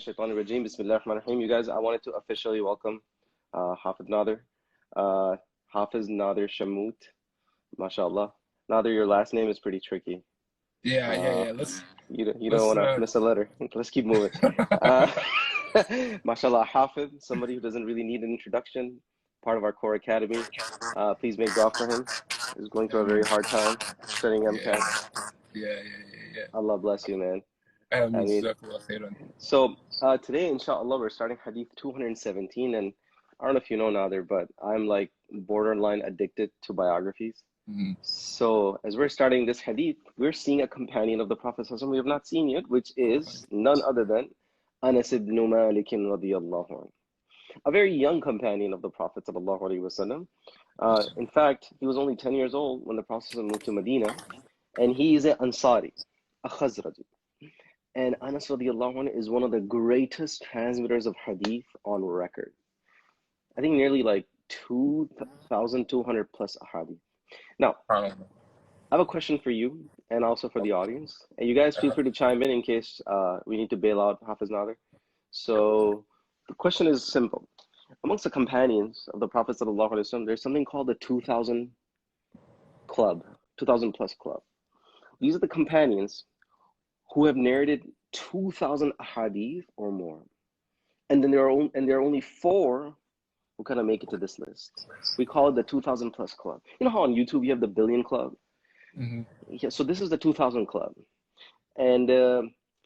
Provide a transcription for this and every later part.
Shaitanir Rajim. Bismillah ar-Rahman ar-Rahim. You guys, I wanted to officially welcome Hafiz Nadir. Hafiz Nadir Shamut. MashaAllah. Nadir, your last name is pretty tricky. Yeah. You don't Let's want to miss a letter. Let's keep moving. MashaAllah, Hafiz, somebody who doesn't really need an introduction, part of our core academy. Please make dua for him. He's going through a very hard time studying MCAT. Yeah. Allah bless you, man. Jazakallah khairan. So today, inshallah, we're starting Hadith 217, and I don't know if you know Nadir, but I'm like borderline addicted to biographies. So as we're starting this Hadith, we're seeing a companion of the Prophet we have not seen yet, which is none other than Anas ibn Malik radiyallahu anhu, a very young companion of the Prophet sallallahu alaihi wasallam. In fact, he was only 10 years old when the Prophet moved to Medina, and he is an Ansari, a Khazraji. And Anas radiallahu anhu is one of the greatest transmitters of hadith on record. I think nearly like 2,200 plus hadith. Now, I have a question for you and also for the audience. And you guys feel free to chime in case we need to bail out Hafiz Nadir. So the question is simple. Amongst the companions of the Prophet sallallahu alaihi wasallam, there's something called the 2,000 club, 2,000 plus club. These are the companions who have narrated 2,000 hadith or more. And then there are only 4 who kind of make it to this list. We call it the 2,000 plus club. You know how on YouTube you have the billion club? Yeah, so this is the 2,000 club. And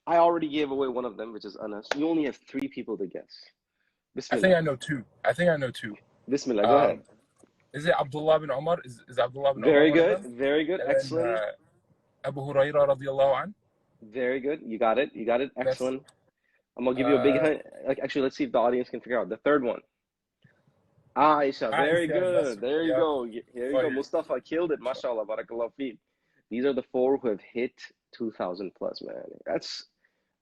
I already gave away one of them, which is Anas. You only have 3 people to guess. Bismillah. I think I know two. Bismillah, go ahead. Is it Abdullah bin Umar? Is Abdullah bin Very Umar? Very good. Excellent. Abu Hurairah radiallahu an. Very good. You got it. Excellent. I'm going to give you a big hint. Actually, let's see if the audience can figure out. The third one. Aisha. Very good. There you go. Here you go. Mustafa killed it. MashaAllah. Barakallah feed. These are the 4 who have hit 2,000 plus, man. That's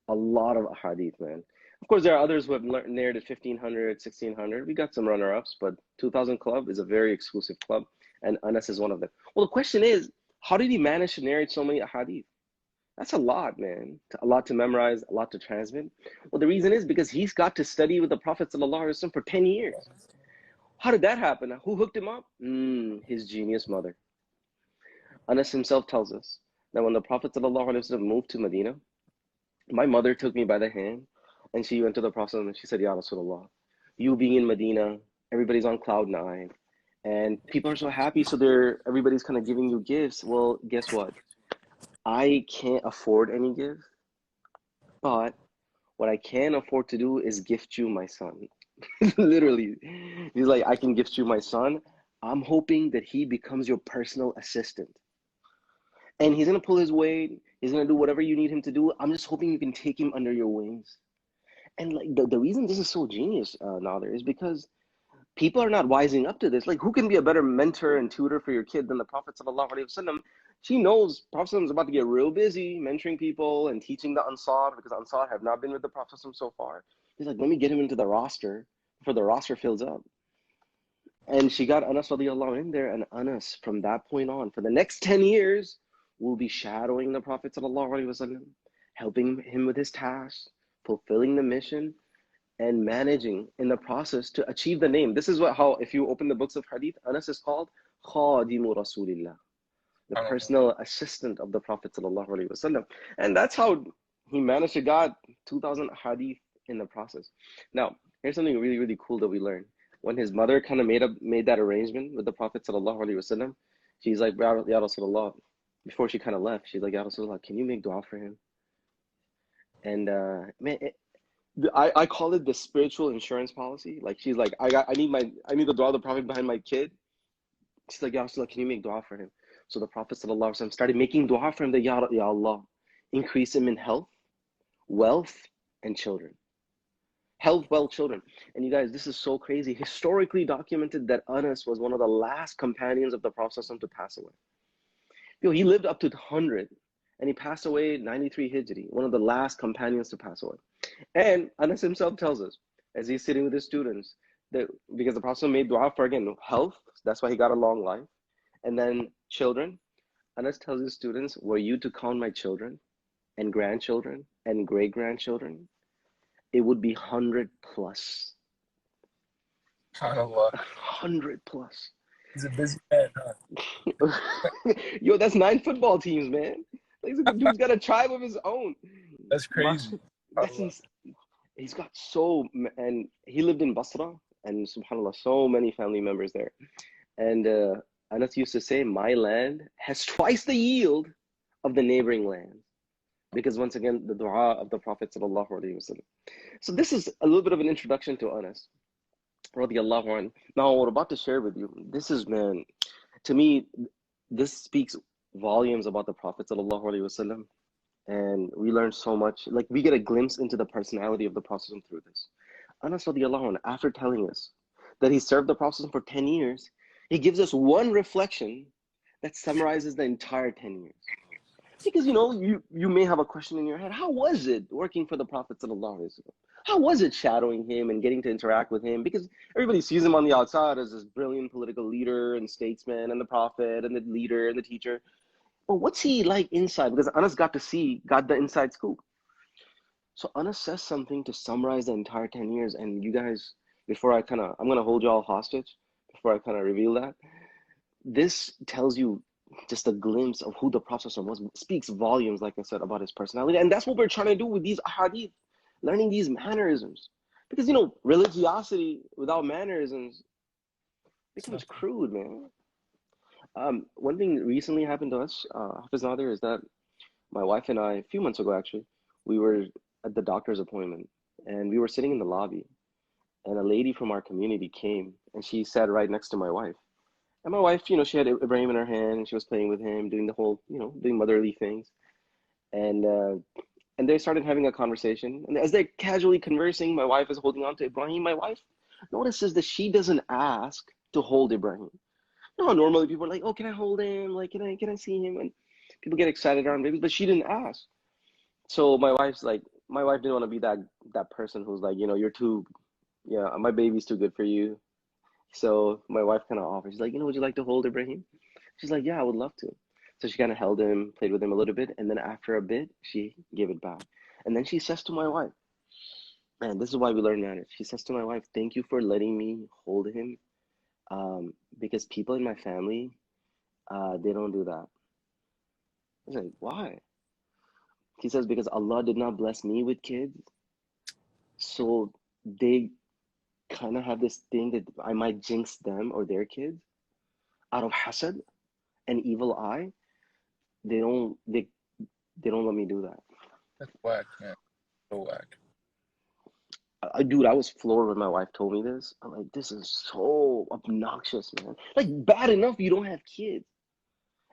a lot of hadith, man. Of course, there are others who have narrated 1,500, 1,600. We got some runner-ups, but 2,000 club is a very exclusive club, and Anas is one of them. Well, the question is, how did he manage to narrate so many hadith? That's a lot, man. A lot to memorize, a lot to transmit. Well, the reason is because he's got to study with the Prophet ﷺ for 10 years. How did that happen? Who hooked him up? His genius mother. Anas himself tells us that when the Prophet ﷺ moved to Medina, my mother took me by the hand and she went to the Prophet and she said, Ya Rasulullah, you being in Medina, everybody's on cloud 9 and people are so happy, so everybody's kind of giving you gifts. Well, guess what? I can't afford any gift, but what I can afford to do is gift you my son. Literally. He's like, I can gift you my son. I'm hoping that he becomes your personal assistant. And he's going to pull his weight. He's going to do whatever you need him to do. I'm just hoping you can take him under your wings. And like the reason this is so genius, Nadir, is because people are not wising up to this. Like, who can be a better mentor and tutor for your kid than the Prophet sallallahu alaihi wasallam? She knows Prophet is about to get real busy mentoring people and teaching the Ansar, because Ansar have not been with the Prophet so far. He's like, let me get him into the roster before the roster fills up. And she got Anas radiallahu in there, and Anas, from that point on, for the next 10 years, will be shadowing the Prophet sallallahu alaihi wasallam, helping him with his tasks, fulfilling the mission, and managing in the process to achieve the name. This is how, if you open the books of Hadith, Anas is called Khadimu Rasulillah, the personal assistant of the Prophet sallallahu alaihi wasallam. And that's how he managed to get 2,000 hadith in the process. Now, here's something really, really cool that we learned. When his mother kind of made that arrangement with the Prophet sallallahu alaihi wasallam, she's like, Ya Rasulullah, before she kind of left, she's like, Ya Rasulullah, can you make dua for him? And man, I call it the spiritual insurance policy. Like, she's like, I need the dua of the Prophet behind my kid. She's like, Ya Rasulullah, can you make dua for him? So the Prophet ﷺ started making dua for him that, Ya Allah, increase him in health, wealth, and children. Health, wealth, children. And you guys, this is so crazy. Historically documented that Anas was one of the last companions of the Prophet ﷺ to pass away. He lived up to 100, and he passed away 93 Hijri, one of the last companions to pass away. And Anas himself tells us, as he's sitting with his students, that because the Prophet made dua for, again, health, that's why he got a long life. And then children, Anas tells his students, were you to count my children and grandchildren and great-grandchildren, it would be 100 plus. SubhanAllah. 100 plus. He's a busy man, huh? Yo, that's 9 football teams, man. Like, the dude's got a tribe of his own. That's crazy. That's he's got and he lived in Basra, and subhanAllah, so many family members there. And Anas used to say, my land has twice the yield of the neighboring lands. Because once again, the dua of the Prophet sallallahu alaihi wasallam. So this is a little bit of an introduction to Anas radiyallahu anhu. Now, what we're about to share with you, this is, man, to me, this speaks volumes about the Prophet sallallahu alaihi wasallam. And we learn so much. Like, we get a glimpse into the personality of the Prophet through this. Anas radiyallahu anhu, after telling us that he served the Prophet for 10 years, he gives us one reflection that summarizes the entire 10 years. Because, you know, you may have a question in your head. How was it working for the Prophet sallallahu alaihi wasallam? How was it shadowing him and getting to interact with him? Because everybody sees him on the outside as this brilliant political leader and statesman and the Prophet and the leader and the teacher. But what's he like inside? Because Anas got the inside scoop. So Anas says something to summarize the entire 10 years. And you guys, I'm going to hold you all hostage before I kind of reveal that. This tells you just a glimpse of who the Prophet was, speaks volumes, like I said, about his personality. And that's what we're trying to do with these hadith, learning these mannerisms. Because, you know, religiosity without mannerisms becomes crude, man. One thing recently happened to us, Hafiz Nadir, is that my wife and I, a few months ago actually, we were at the doctor's appointment and we were sitting in the lobby, and a lady from our community came and she sat right next to my wife. And my wife, you know, she had Ibrahim in her hand and she was playing with him, doing the whole, you know, doing motherly things. And they started having a conversation. And as they're casually conversing, my wife is holding on to Ibrahim. My wife notices that she doesn't ask to hold Ibrahim. You know, normally people are like, oh, can I hold him? Like, can I see him? And people get excited around babies, but she didn't ask. So my wife didn't want to be that person who's like, you know, my baby's too good for you. So my wife kind of offers, she's like, you know, would you like to hold Ibrahim? She's like, yeah, I would love to. So she kind of held him, played with him a little bit. And then after a bit, she gave it back. And then she says to my wife, man, this is why we learn manners. She says to my wife, thank you for letting me hold him. Because people in my family, they don't do that. I was like, why? He says, because Allah did not bless me with kids. So they kind of have this thing that I might jinx them or their kids out of hasad and evil eye. They don't let me do that. That's whack, man. So whack. Dude, I was floored when my wife told me this. I'm like, this is so obnoxious, man. Like, bad enough you don't have kids,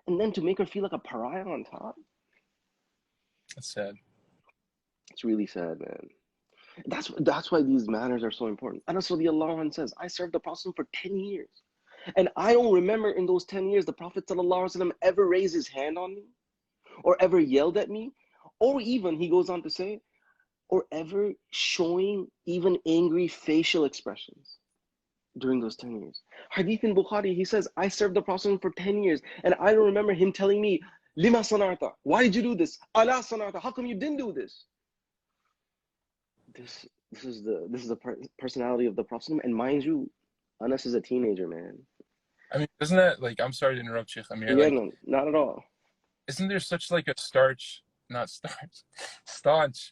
and then to make her feel like a pariah on top. That's sad. It's really sad, man. That's why these manners are so important. Anas radiyallahu anhu says, I served the Prophet for 10 years. And I don't remember in those 10 years the Prophet ﷺ ever raised his hand on me or ever yelled at me, or even, he goes on to say, or ever showing even angry facial expressions during those 10 years. Hadith in Bukhari, he says, I served the Prophet for 10 years and I don't remember him telling me, Lima sanata, why did you do this? Ala sanata, how come you didn't do this? This is the personality of the Prophet. And mind you, Anas is a teenager, man. I mean, isn't that, like, I'm sorry to interrupt, Sheikh Ameer. Yeah, like, no, not at all. Isn't there such like a staunch,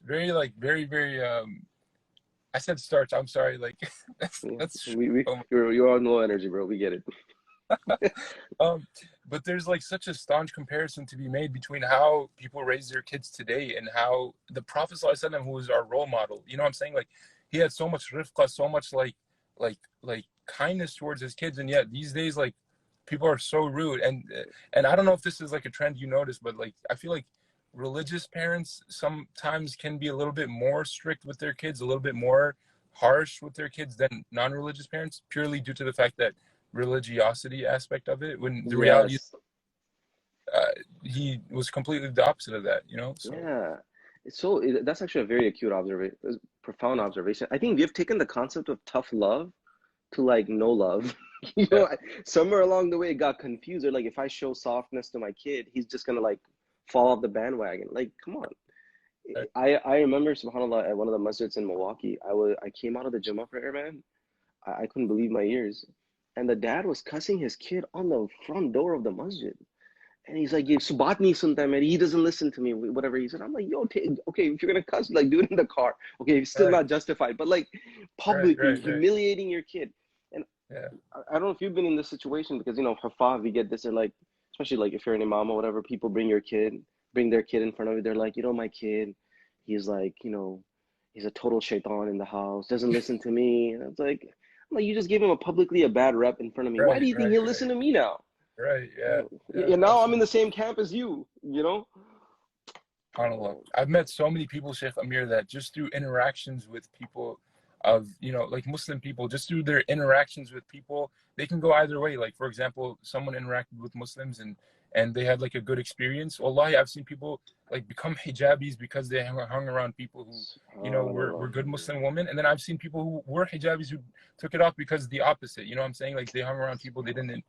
very, very, I said starch, I'm sorry, like, you're on low energy, bro, we get it. But there's like such a staunch comparison to be made between how people raise their kids today and how the Prophet ﷺ, who was our role model, you know what I'm saying? Like, he had so much rifqa, so much like kindness towards his kids, and yet these days, like, people are so rude. And I don't know if this is like a trend you notice, but like, I feel like religious parents sometimes can be a little bit more strict with their kids, a little bit more harsh with their kids than non-religious parents, purely due to the fact that religiosity aspect of it, when the reality is, he was completely the opposite of that, you know? So. Yeah. So that's actually a very acute observation, profound observation. I think we have taken the concept of tough love to like no love. You know, somewhere along the way it got confused. Or like, if I show softness to my kid, he's just gonna like fall off the bandwagon. Like, come on. I remember, subhanAllah, at one of the masjids in Milwaukee, I came out of the Jummah prayer, man. I couldn't believe my ears. And the dad was cussing his kid on the front door of the masjid. And he's like, "Ye baat nahi sunta meri." He doesn't listen to me, whatever he said. I'm like, yo, okay, if you're going to cuss, like, do it in the car. Okay, it's still not justified. But, like, publicly humiliating your kid. And I don't know if you've been in this situation because, you know, hafaf, we get this, and, like, especially, like, if you're an imam or whatever, people bring their kid in front of you. They're like, you know, my kid, he's like, you know, he's a total shaitan in the house, doesn't listen to me. And it's like, you just gave him publicly a bad rep in front of me. Why do you think he'll listen to me now? Right, yeah. Yeah, now I'm in the same camp as you, you know? SubhanAllah. I've met so many people, Sheikh Ameer, that just through interactions with people of, you know, like Muslim people, just through their interactions with people, they can go either way. Like, for example, someone interacted with Muslims and they had like a good experience. Wallahi, I've seen people like become hijabis because they hung around people who, you know, were good Muslim women. And then I've seen people who were hijabis who took it off because the opposite, you know what I'm saying? Like they hung around people they didn't,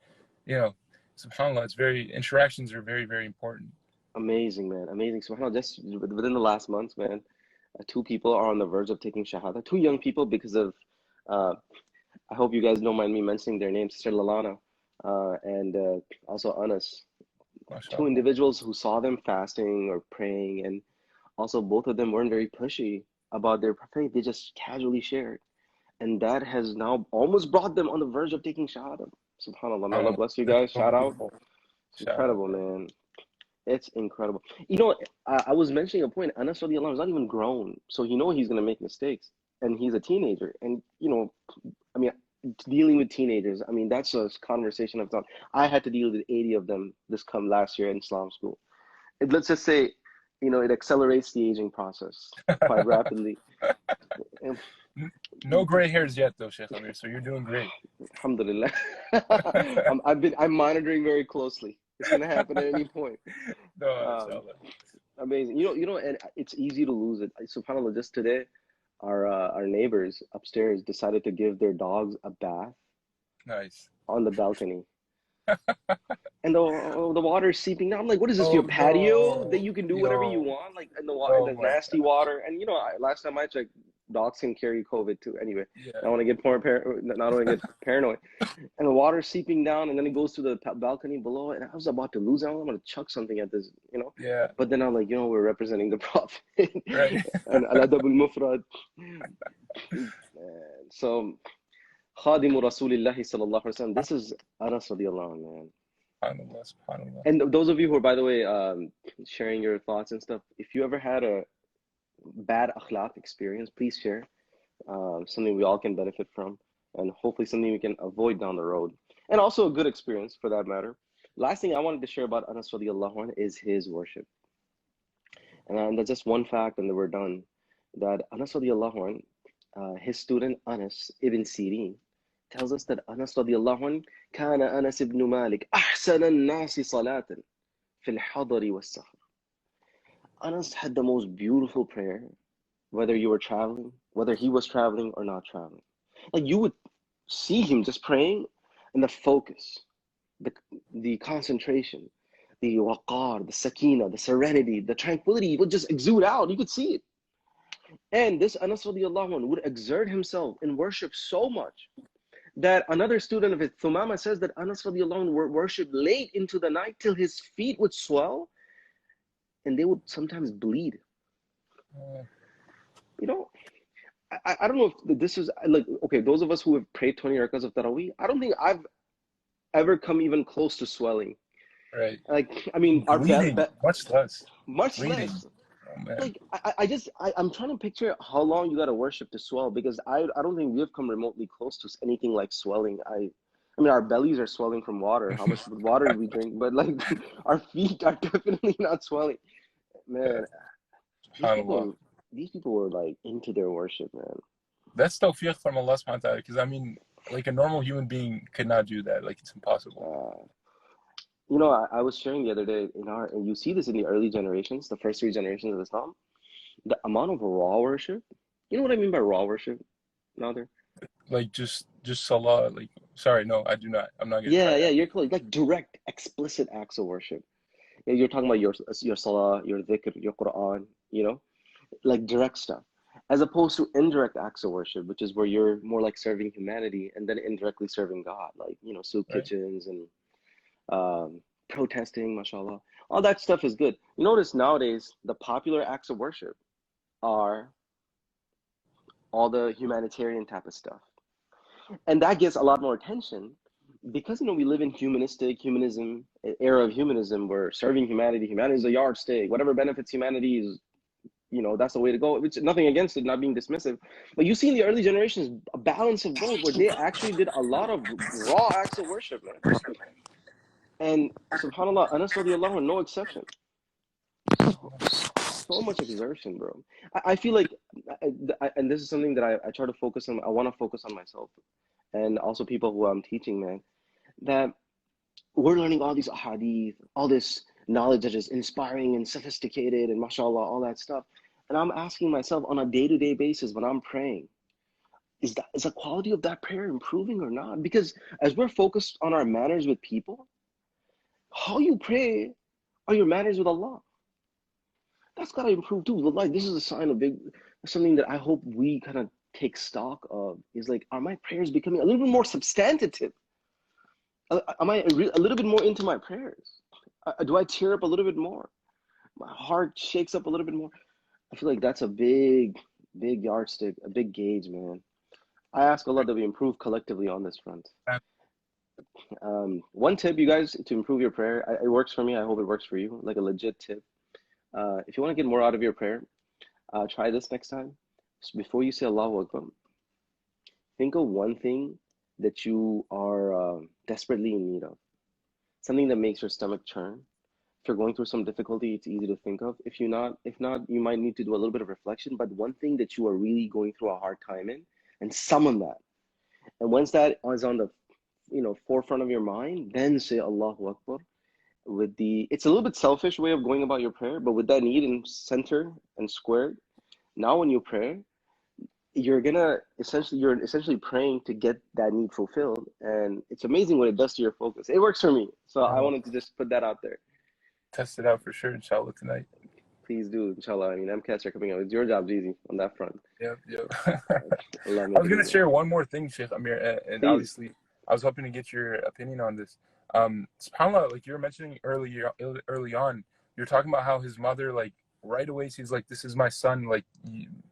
you know, SubhanAllah, interactions are very, very important. Amazing, man. Amazing. SubhanAllah, just within the last months, man, 2 people are on the verge of taking Shahada. 2 young people because of, I hope you guys don't mind me mentioning their names, Sister Lalana and also Anas. 2 individuals who saw them fasting or praying, and also both of them weren't very pushy about their faith. They just casually shared. And that has now almost brought them on the verge of taking Shahada. SubhanAllah. May Allah bless you guys. Shout out. It's incredible, man. It's incredible. You know, I was mentioning a point. Anas radiallahu anhu is not even grown. So you know he's going to make mistakes. And he's a teenager. And, you know, I mean, dealing with teenagers, I mean, that's a conversation I've done. I had to deal with 80 of them last year in Islam school. Let's just say, you know, it accelerates the aging process quite rapidly. No gray hairs yet, though, Sheikh Ameer. So you're doing great. Alhamdulillah. I'm monitoring very closely. It's gonna happen at any point. No, amazing. You know, and it's easy to lose it. SubhanAllah, just today, our neighbors upstairs decided to give their dogs a bath. Nice. On the balcony. And the water is seeping down. I'm like, what is this? Your patio that you can do whatever you want, like in the water, the nasty water. And you know, last time I checked, dogs can carry COVID too. Anyway, I don't want to get paranoid. And the water is seeping down, and then it goes to the balcony below. And I was about to lose it. I'm going to chuck something at this, you know. Yeah. But then I'm like, you know, we're representing the Prophet. Right. And Al-Adab Al-Mufrad. So, Khadimu Rasulillahi sallallahu alaihi wasallam. This is Anas radiallahu anhu, man. SubhanAllah. And those of you who are, by the way, sharing your thoughts and stuff, if you ever had a bad akhlaq experience, please share. Something we all can benefit from, and hopefully something we can avoid down the road, and also a good experience for that matter. Last thing I wanted to share about Anas radiallahu anhu is his worship, and that's just one fact, and then we're done. That Anas radiallahu anhu, his student Anas ibn Sirin tells us that Anas radiallahu anhu, kana Anas ibn Malik ahsan an-nasi salatan fil hadari was safar. Anas had the most beautiful prayer, whether you were traveling, whether he was traveling or not traveling. Like you would see him just praying, and the focus, the concentration, the waqar, the sakina, the serenity, the tranquility would just exude out. You could see it. And this Anas radiallahu anhu would exert himself in worship so much that another student of his, Thumama, says that Anas radiallahu anhu worshipped late into the night till his feet would swell and they would sometimes bleed. You know, I don't know if this is like, okay, those of us who have prayed 20 rakahs of Taraweeh, I don't think I've ever come even close to swelling. Right. Like, I mean, much less. Much less. Oh, like, I'm trying to picture how long you got to worship to swell, because I don't think we've come remotely close to anything like swelling. I mean, our bellies are swelling from water, how much water we drink, but like our feet are definitely not swelling. Man, these people were like into their worship, man. That's tawfiq from Allah subhanahu wa ta'ala, because I mean, like a normal human being could not do that. Like, it's impossible. You know, I was sharing the other day and you see this in the early generations, the first 3 generations of Islam, the amount of raw worship. You know what I mean by raw worship, Nader? Like just salah. Like, sorry, no, I do not. I'm not gonna. Yeah, you're close. Like direct, explicit acts of worship. You're talking about your salah, your dhikr, your Quran. You know, like direct stuff, as opposed to indirect acts of worship, which is where you're more like serving humanity and then indirectly serving God, like, you know, soup Right. kitchens and protesting, mashallah. All that stuff is good. You notice nowadays the popular acts of worship are all the humanitarian type of stuff. And that gets a lot more attention because, you know, we live in humanism, era of humanism, where serving humanity is a yardstick. Whatever benefits humanity is, you know, that's the way to go. Which, nothing against it, not being dismissive. But you see in the early generations a balance of both, where they actually did a lot of raw acts of worship, man. And subhanAllah, Anas radiallahu anhu, no exception. So much exertion, bro. I feel like, and this is something that I try to focus on. I want to focus on myself and also people who I'm teaching, man, that we're learning all these hadith, all this knowledge that is inspiring and sophisticated and mashallah, all that stuff. And I'm asking myself on a day-to-day basis when I'm praying, is the quality of that prayer improving or not? Because as we're focused on our manners with people, how you pray are your manners with Allah. That's got to improve too. Like, this is a sign of something that I hope we kind of take stock of, is like, are my prayers becoming a little bit more substantive? Am I a little bit more into my prayers? Do I tear up a little bit more? My heart shakes up a little bit more. I feel like that's a big yardstick, a big gauge, man. I ask Allah that we improve collectively on this front. One tip, you guys, to improve your prayer, it works for me. I hope it works for you, like a legit tip. If you want to get more out of your prayer, try this next time. So before you say Allahu Akbar, think of one thing that you are desperately in need of. Something that makes your stomach churn. If you're going through some difficulty, it's easy to think of. If not, you might need to do a little bit of reflection. But one thing that you are really going through a hard time in, and summon that. And once that is on the, you know, forefront of your mind, then say Allahu Akbar. It's a little bit selfish way of going about your prayer, but with that need in center and squared, now when you pray, you're essentially praying to get that need fulfilled, and it's amazing what it does to your focus. It works for me, so I wanted to just put that out there. Test it out for sure, inshallah, tonight. Please do, inshallah. I mean, MCATs are coming out. It's your job, easy on that front. Yep. I was gonna share one more thing, Sheikh Ameer, and obviously, I was hoping to get your opinion on this. SubhanAllah, like you were mentioning early on, you're talking about how his mother, like, right away, she's like, "This is my son. Like,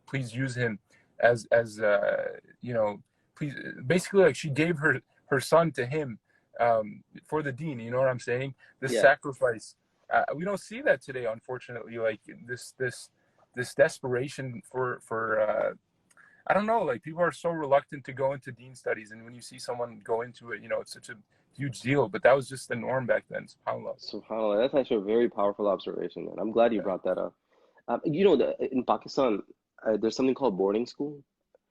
please use him as you know, please." Basically, like, she gave her son to him for the deen. You know what I'm saying? This sacrifice. We don't see that today, unfortunately. Like this desperation for I don't know. Like, people are so reluctant to go into deen studies, and when you see someone go into it, you know, it's such a huge deal. But that was just the norm back then. SubhanAllah, that's actually a very powerful observation, man. I'm glad you brought that up. You know, in Pakistan, there's something called boarding school.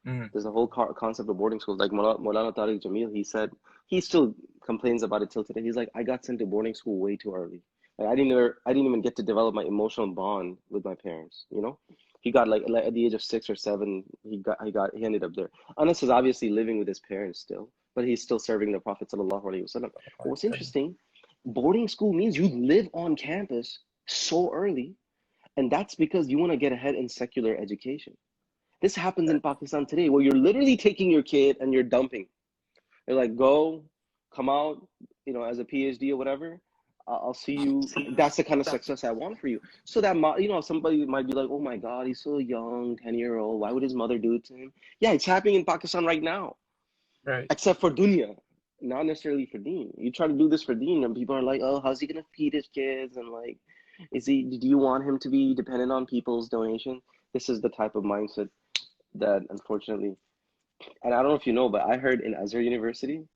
There's a whole concept of boarding schools. Like Maulana Tariq Jamil, he said, he still complains about it till today. He's like, I got sent to boarding school way too early. Like, I didn't even get to develop my emotional bond with my parents. You know, he got like at the age of 6 or 7, he ended up there. Anas is obviously living with his parents still, but he's still serving the Prophet sallallahu alaihi wasallam. But what's interesting, boarding school means you live on campus so early, and that's because you want to get ahead in secular education. This happens in Pakistan today, where you're literally taking your kid and you're dumping. They're like, go, come out, you know, as a PhD or whatever. I'll see you. That's the kind of success I want for you. So that, you know, somebody might be like, oh my God, he's so young, 10-year-old. Why would his mother do it to him? Yeah, it's happening in Pakistan right now. Right. Except for dunya, not necessarily for deen. You try to do this for deen, and people are like, oh, how's he gonna feed his kids? And like, do you want him to be dependent on people's donation? This is the type of mindset that, unfortunately, and I don't know if you know, but I heard in Azhar University,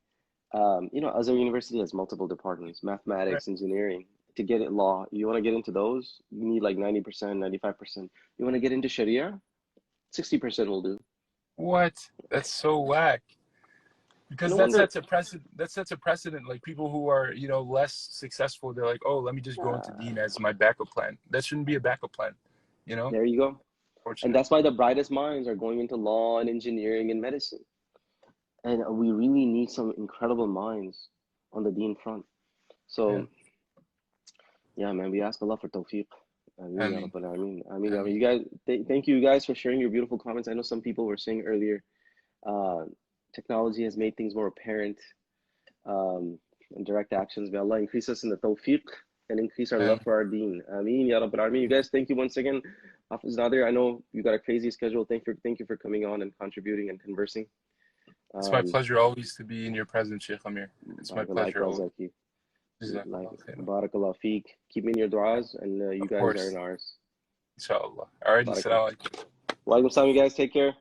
you know, Azhar University has multiple departments: mathematics, engineering. To get it law, you want to get into those, you need like 90%, 95%. You want to get into Sharia, 60% will do. What? That's so whack. Because that sets a precedent. Like, people who are, you know, less successful, they're like, oh, let me just go into deen as my backup plan. That shouldn't be a backup plan, you know? There you go. And that's why the brightest minds are going into law and engineering and medicine. And we really need some incredible minds on the deen front. So, yeah, man, we ask Allah for tawfiq. Ameen, ya Ameen. Rabbal Alameen. Ameen, ya Rabbal. Ameen. You guys, thank you guys for sharing your beautiful comments. I know some people were saying earlier, technology has made things more apparent, and direct actions. May Allah increase us in the tawfiq and increase our love Ameen. for our deen. Ameen, ya Rabbal Alameen. You guys, thank you once again. Hafiz Nadir, I know you got a crazy schedule. Thank you for coming on and contributing and conversing. It's my pleasure always to be in your presence, Sheikh Ameer. It's my pleasure Likewise, always. Zaki. Jazakallah khair. Barakallah feek. Keep me in your du'as, and you Of guys are course. in ours. Inshallah. Alrighty, Barakallah. assalamu alaikum. Walaikum salam, you guys. Take care.